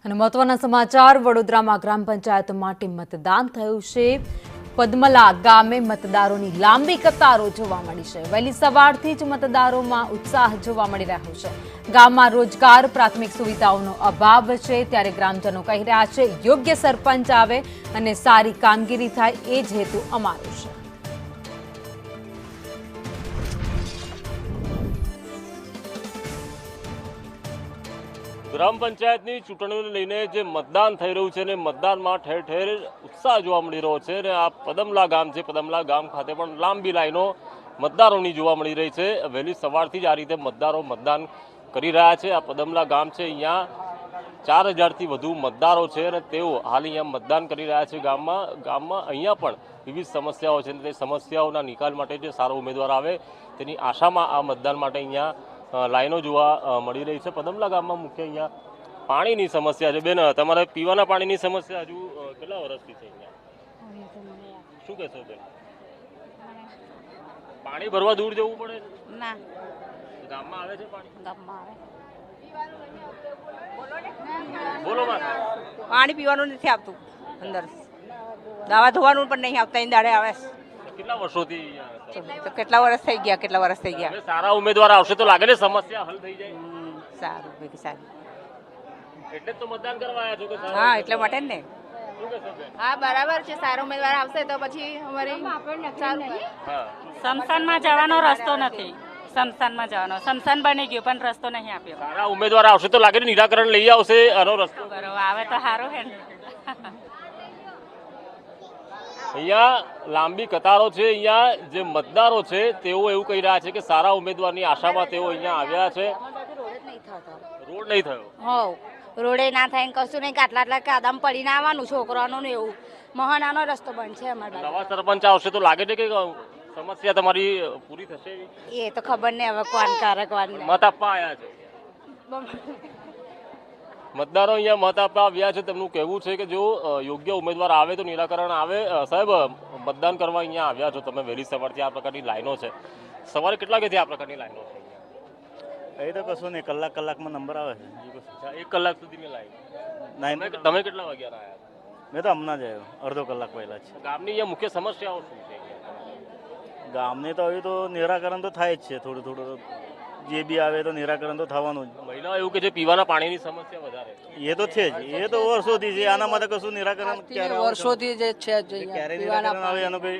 અને મહત્વના સમાચાર વડોદરામાં ગ્રામ પંચાયત માટે મતદાન થયું છે। પદ્મલા ગામે મતદારોની લાંબી કતારો જોવા મળી છે। વહેલી સવારથી જ મતદારોમાં ઉત્સાહ જોવા મળી રહ્યો છે। ગામમાં રોજગાર પ્રાથમિક સુવિધાઓનો અભાવ છે, ત્યારે ગ્રામજનો કહી રહ્યા છે યોગ્ય સરપંચ આવે અને સારી કામગીરી થાય એ જ હેતુ અમારો છે। ગ્રામ પંચાયતની ચૂંટણીઓને લઈને જે મતદાન થઈ રહ્યું છે ને મતદાનમાં ઠેર ઠેર ઉત્સાહ જોવા મળી રહ્યો છે અને આ પદમલા ગામ છે, પદમલા ગામ ખાતે પણ લાંબી લાઈનો મતદારોની જોવા મળી રહી છે। વહેલી સવારથી જ આ રીતે મતદારો મતદાન કરી રહ્યા છે। આ પદમલા ગામ છે, અહીંયા 4000થી વધુ મતદારો છે અને તેઓ હાલ અહીંયા મતદાન કરી રહ્યા છે। ગામમાં અહીંયા પણ વિવિધ સમસ્યાઓ છે, તે સમસ્યાઓના નિકાલ માટે જે સારો ઉમેદવાર આવે તેની આશામાં આ મતદાન માટે અહીંયા લાઈનો જોવા મળી રહી છે। પદમલા ગામમાં મુખ્ય અહીંયા પાણીની સમસ્યા છે। બેન, તમારે પીવાના પાણીની સમસ્યા હજુ કેટલા વર્ષથી છે અહીંયા? શું કહેશો બેન? પાણી ભરવા દૂર જવું પડે? ના, ગામમાં આવે છે પાણી? ગામમાં આવે બોલો માં। પાણી પીવાનું નથી આવતું, અંદર દવા ધોવાનું પણ નહીં આવતા, દાડે આવે કેટલા વર્ષોથી તો કેટલા વર્ષ થઈ ગયા હવે સારા ઉમેદવાર આવશે તો લાગે ને સમસ્યા હલ થઈ જાય? સારું ભેગી સારી, એટલે જ તો મતદાન કરવા આવ્યા છો કે સારા હા એટલે માટે ને શું કહેશો બેન? હા બરાબર છે, સારો ઉમેદવાર આવશે તો પછી અમારી સારું હા, સ્મશાનમાં જવાનો રસ્તો નથી, સ્મશાનમાં જવાનો સ્મશાન બની ગયું પણ રસ્તો નહીં આપ્યો। સારા ઉમેદવાર આવશે તો લાગે ને નિરાકરણ લઈ આવશે આનો રસ્તો? બરોબર આવે તો સારું હે ને। અહીંયા લાંબી કતારો છે। અહીંયા જે મતદારો છે તેઓ એવું કહી રહ્યા છે કે સારા ઉમેદવારની આશામાં તેઓ અહીંયા આવ્યા છે। રોડ નહીં થયો? હોવ રોડે ના થાય ને કશું નહીં, આટલા કાદમ પડીને આવવાનું છોકરાનું ને એવું મહાનાનો રસ્તો બંધ છે અમારા નવા સરપંચ આવશે તો લાગે છે કે સમસ્યા તમારી પૂરી થશે? એ તો ખબર નહીં હવે કોણ કરે કોણ નહીં। મત આપવા આવ્યા છે મતદારો, અહીંયા મત આપવા આવ્યા છે। તેમનું કહેવું છે કે જો યોગ્ય ઉમેદવાર આવે તો નિરાકરણ આવે। સાહેબ, મતદાન કરવા અહીંયા આવ્યા છો તમે, વહેલી સવારથી આ પ્રકારની લાઈનો છે, સવારે કેટલા વાગ્યાથી આ પ્રકારની લાઈનો છે? એ તો કશું નહીં, કલાકમાં નંબર આવે છે। 1 કલાક સુધીની લાઈન? તમે કેટલા વાગ્યા આવ્યા? મેં તો હમણાં જ આવ્યો, અડધો કલાક પહેલા જ। ગામની અહીંયા મુખ્ય સમસ્યાઓ શું છે? ગામની તો હવે તો નિરાકરણ તો થાય જ છે, થોડું જે બી આવે તો નિરાકરણ તો થવાનું જ। મહિલાઓ એવું કે છે પીવાના પાણીની સમસ્યા વધારે? એ તો છે જ, એ તો વર્ષોથી છે, આના માટે કશું નિરાકરણ વર્ષોથી જે છે ક્યારે નિરાકરણ આવે એનું કઈ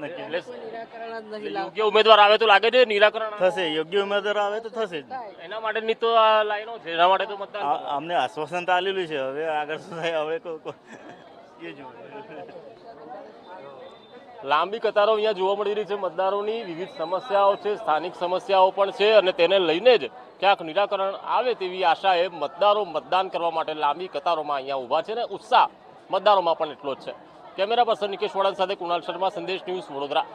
નક્કી યોગ્ય ઉમેદવાર આવે તો લાગે છે નિરાકરણ થશે, યોગ્ય ઉમેદવાર આવે તો થશે જ। એના માટેની તો આ લાઈનો છે, એના માટે તો મતદાન અમને આશ્વાસન તો આલેલું છે, હવે આગળ શું થાય હવે એ જોવું। લાંબી કતારો અહીંયા જોવા મળી રહી છે મતદારોની। વિવિધ સમસ્યાઓ છે, સ્થાનિક સમસ્યાઓ પણ છે અને તેને લઈને જ ક્યાંક નિરાકરણ આવે તેવી આશાએ મતદારો મતદાન કરવા માટે લાંબી કતારોમાં અહીંયા ઊભા છે અને ઉત્સાહ મતદારોમાં પણ એટલો જ છે। કેમેરા પર્સન નિકેશ વાળા સાથે કુણાલ શર્મા, સંદેશ ન્યૂઝ, વડોદરા।